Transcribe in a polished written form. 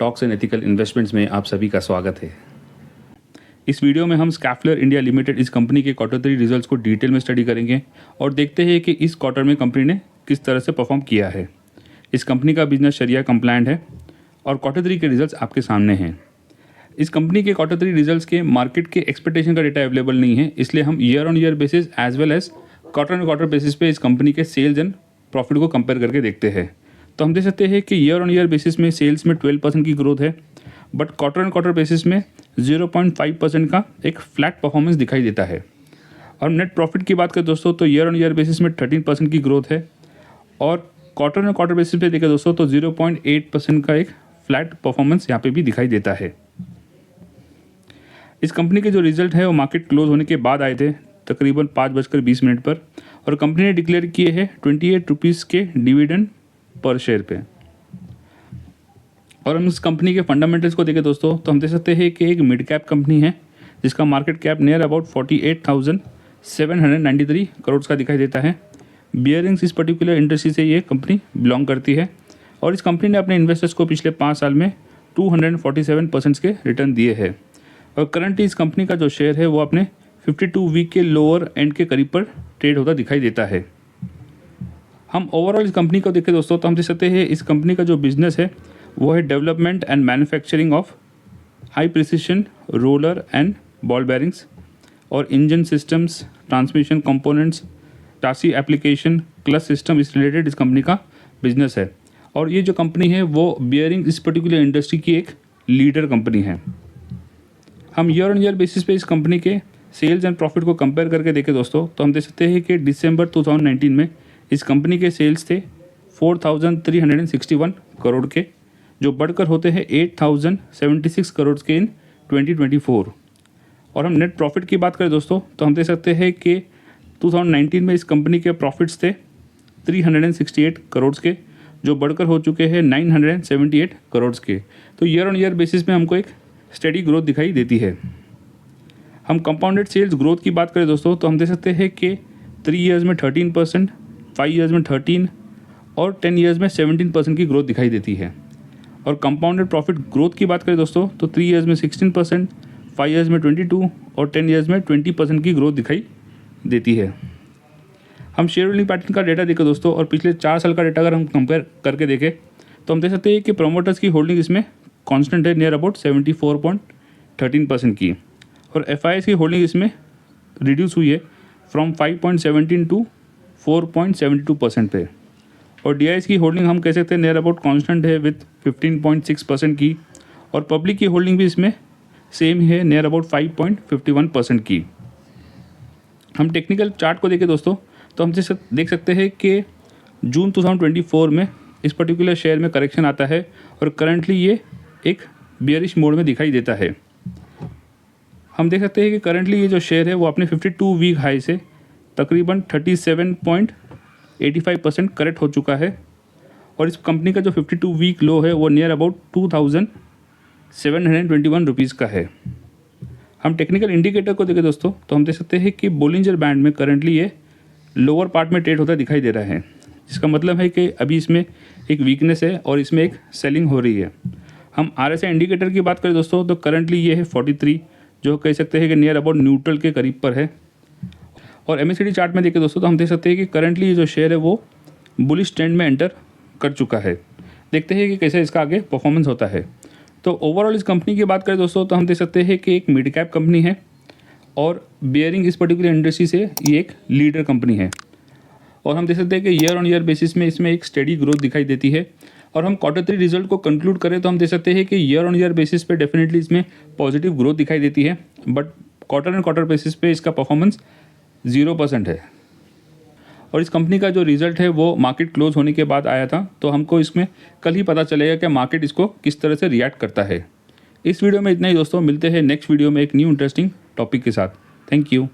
Talks and ethical investments में आप सभी का स्वागत है। इस वीडियो में हम स्कैफलर इंडिया लिमिटेड इस कंपनी के क्वार्टर 3 रिजल्ट्स को डिटेल में स्टडी करेंगे और देखते हैं कि इस क्वार्टर में कंपनी ने किस तरह से परफॉर्म किया है। इस कंपनी का बिजनेस शरिया कंप्लायंट है और क्वार्टर 3 के रिजल्ट्स आपके सामने हैं। इस कंपनी के क्वार्टर 3 रिजल्ट्स के मार्केट के एक्सपेक्टेशन का डेटा अवेलेबल नहीं है, इसलिए हम year on year basis as well as quarter on quarter basis पे इस कंपनी के सेल्स एंड प्रॉफिट को कंपेयर करके देखते हैं। तो हम देख सकते हैं कि ईयर ऑन ईयर बेसिस में सेल्स में 12% की ग्रोथ है, but quarter on quarter basis में 0.5% का एक फ्लैट परफॉर्मेंस दिखाई देता है। और नेट प्रॉफिट की बात करें दोस्तों तो ईयर ऑन ईयर बेसिस में 13% की ग्रोथ है और क्वार्टर ऑन क्वार्टर बेसिस पे देखें दोस्तों तो 0.8% का एक फ्लैट परफॉर्मेंस यहाँ पे भी दिखाई देता है। इस कंपनी के जो रिजल्ट है वो मार्केट क्लोज होने के बाद आए थे तकरीबन 5:20 पर, और कंपनी ने डिक्लेयर किए हैं 28 रुपीज़ के डिविडेंड पर शेयर पे। और हम इस कंपनी के फंडामेंटल्स को देखें दोस्तों तो हम देख सकते हैं कि एक मिड कैप कंपनी है जिसका market cap near about 48,793 crore का दिखाई देता है। बियरिंग्स इस पर्टिकुलर इंडस्ट्री से ये कंपनी बिलोंग करती है और इस कंपनी ने अपने इन्वेस्टर्स को पिछले 5 साल में 247% के रिटर्न दिए हैं। और करंटली इस कंपनी का जो शेयर है वो अपने 52 वीक के लोअर एंड के करीब पर ट्रेड होता दिखाई देता है। हम ओवरऑल इस कंपनी को देखें दोस्तों तो हम देख सकते हैं इस कंपनी का जो बिजनेस है वो है development and manufacturing of high precision roller and ball bearings और इंजन सिस्टम्स, ट्रांसमिशन कंपोनेंट्स, टासी एप्लीकेशन, क्लच सिस्टम इस रिलेटेड इस कंपनी का बिजनेस है। और ये जो कंपनी है वो बियरिंग इस पर्टिकुलर इंडस्ट्री की एक लीडर कंपनी है। हम ईयर ऑन ईयर बेसिस पे इस कंपनी के सेल्स एंड प्रॉफिट को कंपेयर करके देखें दोस्तों तो हम देख सकते हैं कि दिसंबर 2019 में इस कंपनी के सेल्स थे 4,361 करोड़ के, जो बढ़कर होते हैं 8,076 करोड़ के इन 2024। और हम नेट प्रॉफिट की बात करें दोस्तों तो हम देख सकते हैं कि 2019 में इस कंपनी के प्रॉफिट्स थे 368 करोड़ के, जो बढ़कर हो चुके हैं 978 करोड़ के। तो ईयर ऑन ईयर बेसिस में हमको एक स्टेडी ग्रोथ दिखाई देती है। हम कंपाउंडेड सेल्स ग्रोथ की बात करें दोस्तों तो हम देख सकते हैं कि 3 ईयर्स में 13%, 5 ईयर्स में 13 और 10 ईयर्स में 17% की ग्रोथ दिखाई देती है। और कंपाउंडेड प्रॉफिट ग्रोथ की बात करें दोस्तों तो 3 ईयर्स में 16%, 5 ईयर्स में 22 और 10 ईयर्स में 20% की ग्रोथ दिखाई देती है। हम शेयर होल्डिंग पैटर्न का डेटा देखें दोस्तों और पिछले 4 साल का डेटा अगर हम कंपेयर करके देखें तो हम देख सकते हैं कि प्रोमोटर्स की होल्डिंग इसमें कांस्टेंट है नियर अबाउट 74.13% की, और एफआईआईस की होल्डिंग इसमें रिड्यूस हुई है फ्रॉम 5.17 टू 4.72% पे, और डीआईएस की होल्डिंग हम कह सकते हैं नियर अबाउट कांस्टेंट है विथ 15.6% की, और पब्लिक की होल्डिंग भी इसमें सेम है नियर अबाउट 5.51% की। हम टेक्निकल चार्ट को देखें दोस्तों तो हम देख सकते हैं कि जून 2024 में इस पर्टिकुलर शेयर में करेक्शन आता है और करंटली ये एक बियरिश मोड में दिखाई देता है। हम देख सकते हैं कि करंटली ये जो शेयर है वो अपने 52 वीक हाई से तकरीबन 37.85% करेक्ट हो चुका है, और इस कंपनी का जो 52 वीक लो है वो नियर अबाउट 2,721 रुपीज़ का है। हम टेक्निकल इंडिकेटर को देखें दोस्तों तो हम देख सकते हैं कि बोलिंजर बैंड में करंटली ये लोअर पार्ट में ट्रेड होता दिखाई दे रहा है, जिसका मतलब है कि अभी इसमें एक वीकनेस है और इसमें एक सेलिंग हो रही है। हम आरएसआई इंडिकेटर की बात करें दोस्तों तो करंटली ये है 43, जो कह सकते हैं कि नियर अबाउट न्यूट्रल के करीब पर है। और एमएसीडी चार्ट में देखें दोस्तों तो हम देख सकते हैं कि करंटली ये जो शेयर है वो बुलिश ट्रेंड में एंटर कर चुका है। देखते हैं कि कैसे इसका आगे परफॉर्मेंस होता है। तो ओवरऑल इस कंपनी की बात करें दोस्तों तो हम देख सकते हैं कि एक मिड कैप कंपनी है और बियरिंग इस पर्टिकुलर इंडस्ट्री से ये एक लीडर कंपनी है, और हम देख सकते हैं कि ईयर ऑन ईयर बेसिस में इसमें एक स्टेडी ग्रोथ दिखाई देती है। और हम क्वार्टर 3 रिजल्ट को कंक्लूड करें तो हम देख सकते हैं कि ईयर ऑन ईयर बेसिस पे डेफिनेटली इसमें पॉजिटिव ग्रोथ दिखाई देती है, but quarter and quarter basis पे इसका परफॉर्मेंस 0% है। और इस कंपनी का जो रिजल्ट है वो मार्केट क्लोज होने के बाद आया था, तो हमको इसमें कल ही पता चलेगा कि मार्केट इसको किस तरह से रिएक्ट करता है। इस वीडियो में इतना ही दोस्तों, मिलते हैं नेक्स्ट वीडियो में एक न्यू इंटरेस्टिंग टॉपिक के साथ। Thank you.